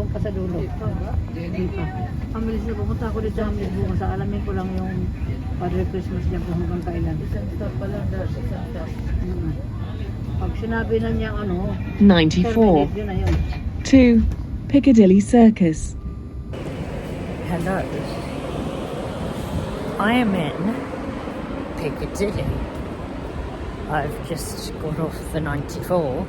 doon pa sa dulo. Hindi pa. Ang bilis na pumunta ako dito ang bukas. Alamin ko lang yung Padre Christmas niya kung hanggang kailan. Isang stop pa lang daw. Isang stop. Pag sinabi na niya 94 yun na yun. to Piccadilly Circus. Hello. I am in Piccadilly. I've just got off the 94.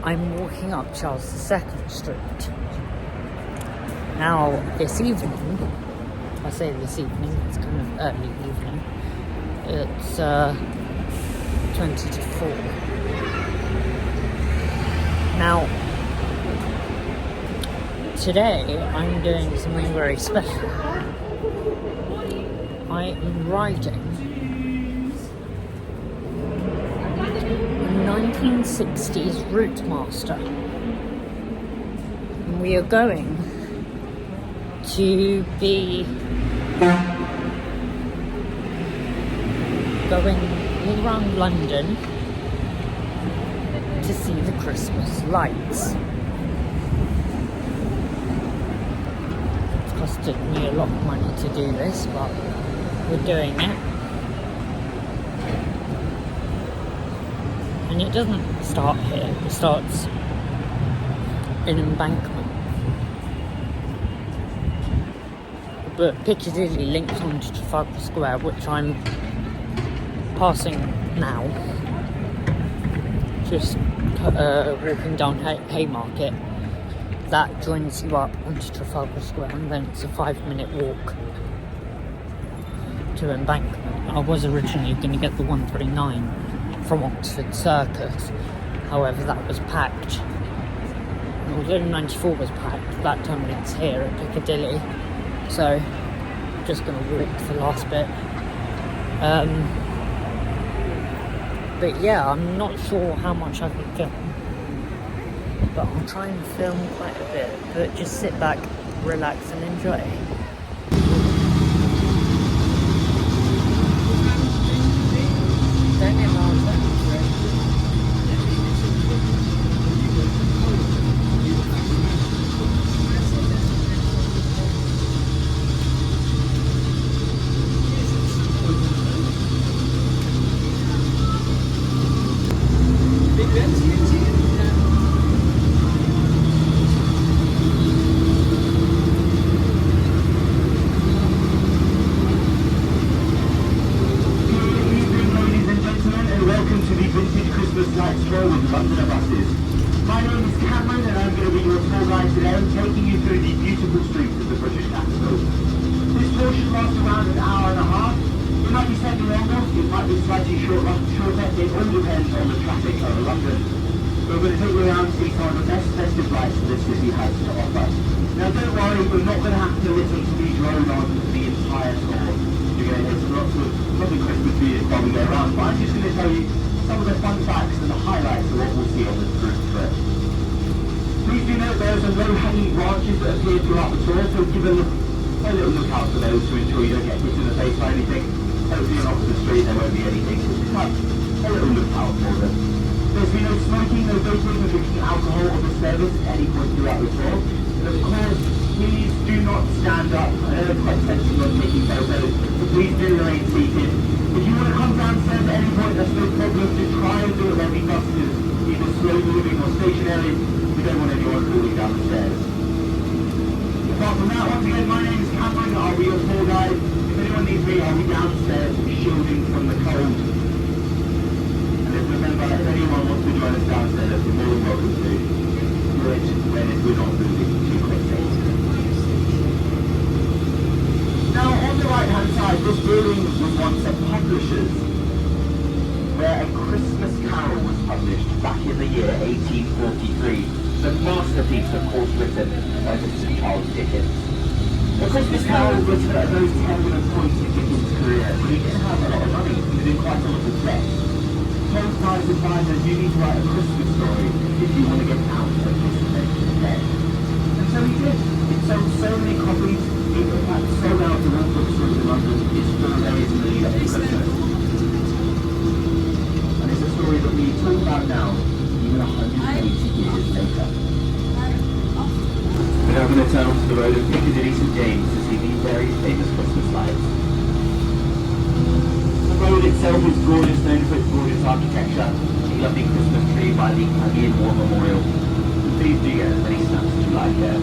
I'm walking up Charles II Street. Now, this evening, I say this evening, it's kind of early evening, it's 20 to 4. Now, today I'm doing something very special. I am riding a 1960s Routemaster. And we are going to be going all around London to see the Christmas lights. It's costed me a lot of money to do this, but we're doing it. And it doesn't start here, it starts in Embankment. But Piccadilly links onto Trafalgar Square, which I'm passing now. Just walking down Haymarket. That joins you up onto Trafalgar Square, and then it's a 5-minute walk to Embankment. I was originally going to get the 139 from Oxford Circus, however that was packed. And although 94 was packed, that terminates here at Piccadilly, so I'm just going to walk the last bit. But yeah, I'm not sure how much I can film, but I'll try and film quite a bit, but just sit back, relax and enjoy. Don't get miles My name is Cameron and I'm going to be your tour guide today, taking you through the beautiful streets of the British capital. This tour should last around an hour and a half. It might be slightly longer, it might be slightly shorter, it all depends on the traffic over London. We're going to take you around to see some of the best festive lights this city has to offer. Now don't worry, we're not going to have to listen to me drone on the entire tour. You're going to hear some lots of lovely Christmas music while we go around, but I'm just going to tell you some of the fun facts and the highlights of what we'll see on this group trip. Please do note there are some low-hanging branches that appear throughout the tour, so give a little look out for those to ensure you don't get hit in the face or anything. Hopefully on the street there won't be anything, so just have a little look out for them. There's been no smoking, no vaping, no drinking alcohol on the service at any point throughout the tour. And of course, please do not stand up. I know it's quite sensitive on taking photos, so please do remain seated. If you want to come downstairs at any point, that's no problem. Just try and do it when the bus is either slow moving or stationary. We don't want anyone falling down the stairs. Apart from that, once again, my name is Cameron. I'll be your tour guide. If anyone needs me, I'll be downstairs shielding from the cold. And then remember, if anyone wants to join us downstairs, you're more than welcome to do it when we're not moving too quickly. Now, on the right-hand side, this building was once a publisher's, where A Christmas Carol was published back in the year 1843. The masterpiece, of course, written by Mr. Charles Dickens. A Christmas Carol was at a very tender point in Dickens' career, but he didn't have a lot of money. He was in quite a lot of debt. Told by his advisors, you need to write a Christmas story if you want to get out of this debt. And so he did. It sold so many copies. It in fact sold out to all bookstores in London. It's 4 days in the lead up to Christmas. And it's a story that we talk about now, even 180 years later. the road of Piccadilly St James to see these very famous Christmas lights. The road itself is gorgeous, known for its gorgeous architecture, a lovely Christmas tree by the Crimean War Memorial. Please do get as many snaps as you like there.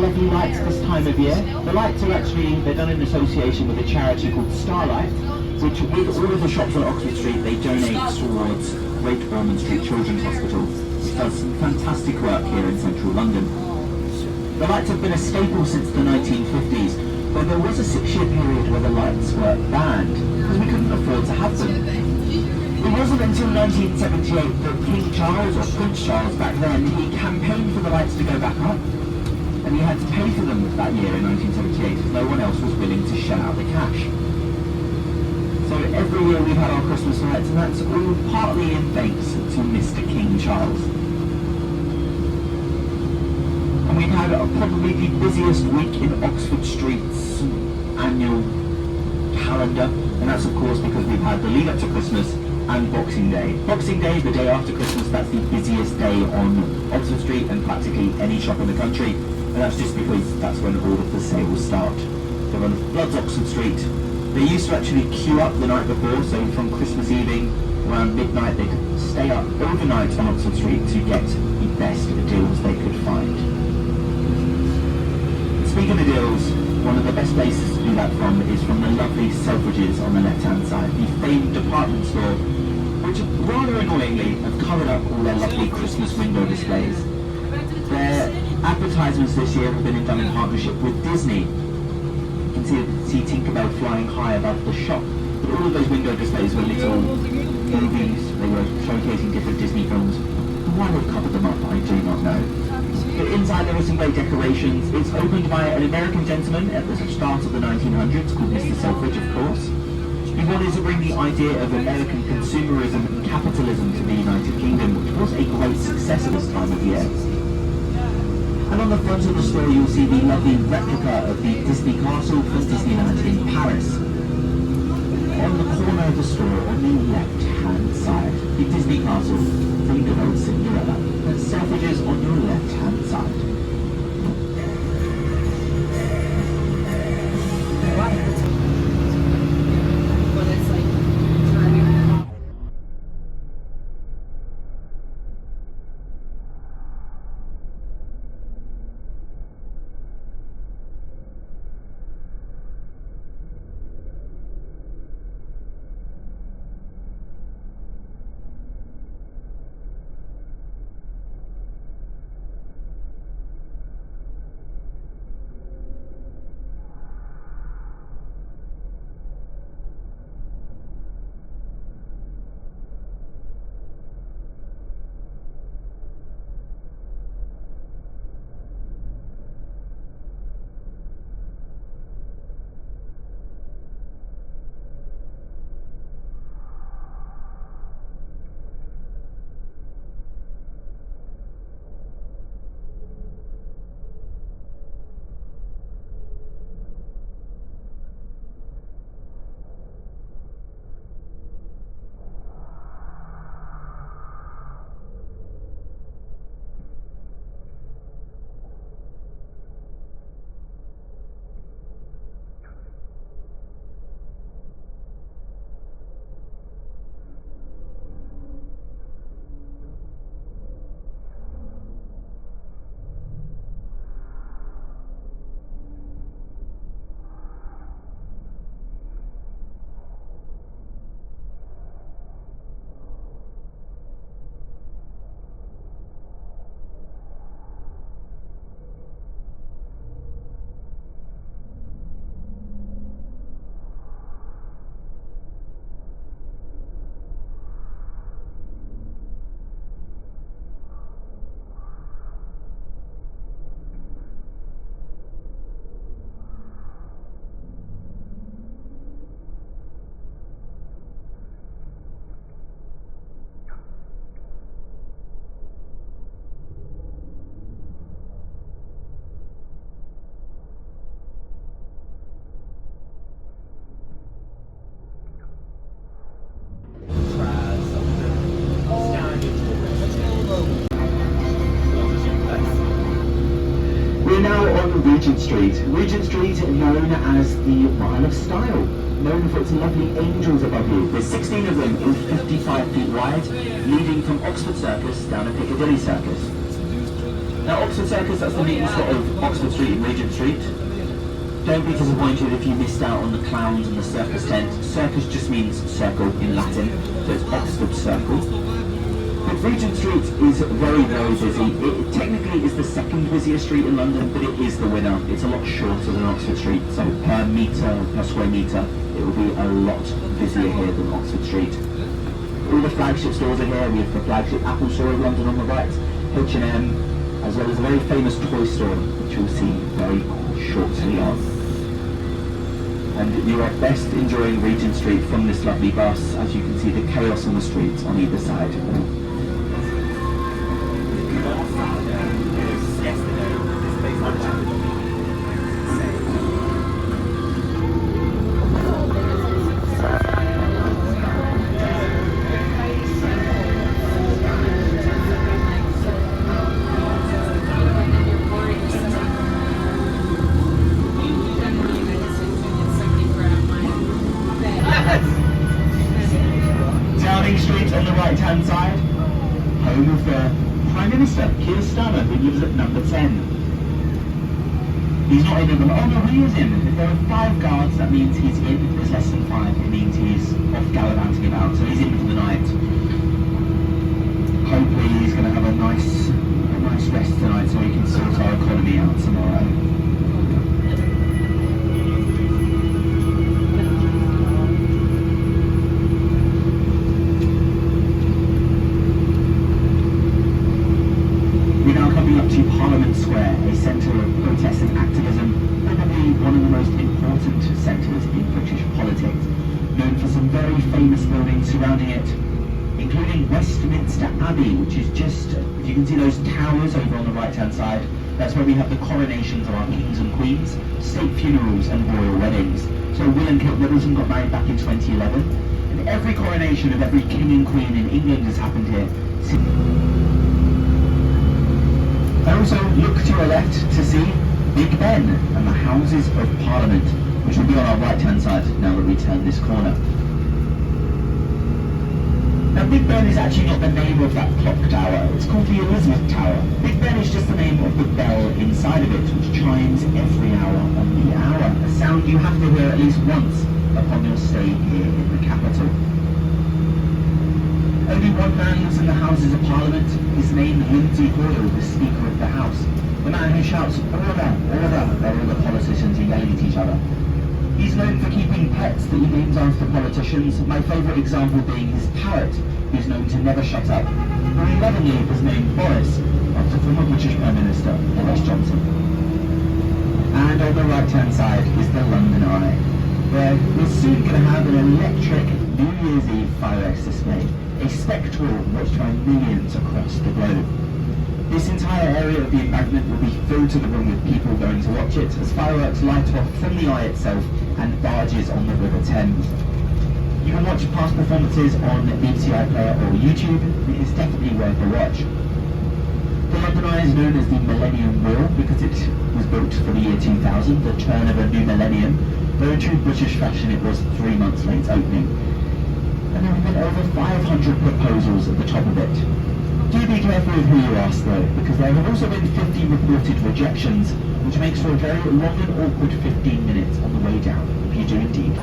Lovely lights this time of year. The lights are actually, they're done in association with a charity called Starlight, which with all of the shops on Oxford Street, they donate towards Great Ormond Street Children's Hospital, which does some fantastic work here in central London. The lights have been a staple since the 1950s, but there was a 6-year period where the lights were banned, because we couldn't afford to have them. It wasn't until 1978 that King Charles, or Prince Charles back then, he campaigned for the lights to go back up. And he had to pay for them that year in 1978 because no one else was willing to shell out the cash. So every year we've had our Christmas lights, and that's all partly in thanks to Mr. King Charles. And we've had probably the busiest week in Oxford Street's annual calendar, and that's of course because we've had the lead up to Christmas and Boxing Day. Boxing Day, the day after Christmas, that's the busiest day on Oxford Street and practically any shop in the country. And that's just because that's when all of the sales start. So on Bloods Oxford Street, they used to actually queue up the night before, so from Christmas evening around midnight they could stay up overnight on Oxford Street to get the best deals they could find. Speaking of deals, one of the best places to do that from is from the lovely Selfridges on the left-hand side, the famed department store, which rather annoyingly have covered up all their lovely Christmas window displays. Their advertisements this year have been done in partnership with Disney. You can see Tinkerbell flying high above the shop. But all of those window displays were little movies. They were showcasing different Disney films. Why they've covered them up, I do not know. But inside there are some great decorations. It's opened by an American gentleman at the start of the 1900s called Mr. Selfridge, of course. He wanted to bring the idea of American consumerism and capitalism to the United Kingdom, which was a great success at this time of year. And on the front of the store you'll see the lovely replica of the Disney Castle from Disneyland in Paris. On the corner of the store on the left-hand side, the Disney Castle from good old Cinderella. Selfridges on your left-hand side. We're now on Regent Street. Regent Street, known as the Mile of Style, known for its lovely angels above you. There's 16 of them in 55 feet wide, leading from Oxford Circus down to Piccadilly Circus. Now Oxford Circus, that's the meeting spot of Oxford Street and Regent Street. Don't be disappointed if you missed out on the clowns and the circus tent. Circus just means circle in Latin, so it's Oxford Circle. But Regent Street is very, very busy. It technically is the second busiest street in London, but it is the winner. It's a lot shorter than Oxford Street, so per metre, per square metre, it will be a lot busier here than Oxford Street. All the flagship stores are here. We have the flagship Apple store of London on the right, H&M, as well as a very famous toy store, which you'll see very shortly on. And you are best enjoying Regent Street from this lovely bus, as you can see the chaos on the streets on either side. Street on the right-hand side, home of the Prime Minister, Keir Starmer, who lives at number 10. He's not in at the moment. Oh no, he is in. If there are 5 guards, that means he's in. If there's less than 5, it means he's off gallivanting about, so he's in for the night. Hopefully he's going to have a nice rest tonight so he can sort our economy out tomorrow. Up to Parliament Square, a centre of protest and activism, probably one of the most important centres in British politics, known for some very famous buildings surrounding it, including Westminster Abbey, which is just, if you can see those towers over on the right hand side, That's where we have the coronations of our kings and queens, state funerals and royal weddings. So Will and Kate Middleton got married back in 2011, and every coronation of every king and queen in England has happened here. And also look to your left to see Big Ben and the Houses of Parliament, which will be on our right-hand side now that we turn this corner. Now Big Ben is actually not the name of that clock tower, it's called the Elizabeth Tower. Big Ben is just the name of the bell inside of it, which chimes every hour on the hour, a sound you have to hear at least once upon your stay here in the capital. Only one man lives in the Houses of Parliament, his name Lindsay Hoyle, the Speaker of the House. The man who shouts, "Order, order," while all the politicians are yelling at each other. He's known for keeping pets that he names after politicians, my favourite example being his parrot, who's known to never shut up. Who he lovingly was named Boris, after former British Prime Minister Boris Johnson. And on the right-hand side is the London Eye, where we're soon going to have an electric New Year's Eve fireworks display, a spectacle watched by millions across the globe. This entire area of the embankment will be filled to the brim with people going to watch it as fireworks light off from the Eye itself and barges on the River Thames. You can watch past performances on BBC iPlayer or YouTube. It is definitely worth a watch. The London Eye is known as the Millennium Wheel because it was built for the year 2000, the turn of a new millennium, though in true British fashion it was 3 months late opening. And there have been over 500 proposals at the top of it. Do be careful with who you ask though, because there have also been 50 reported rejections, which makes for a very long and awkward 15 minutes on the way down, if you do indeed.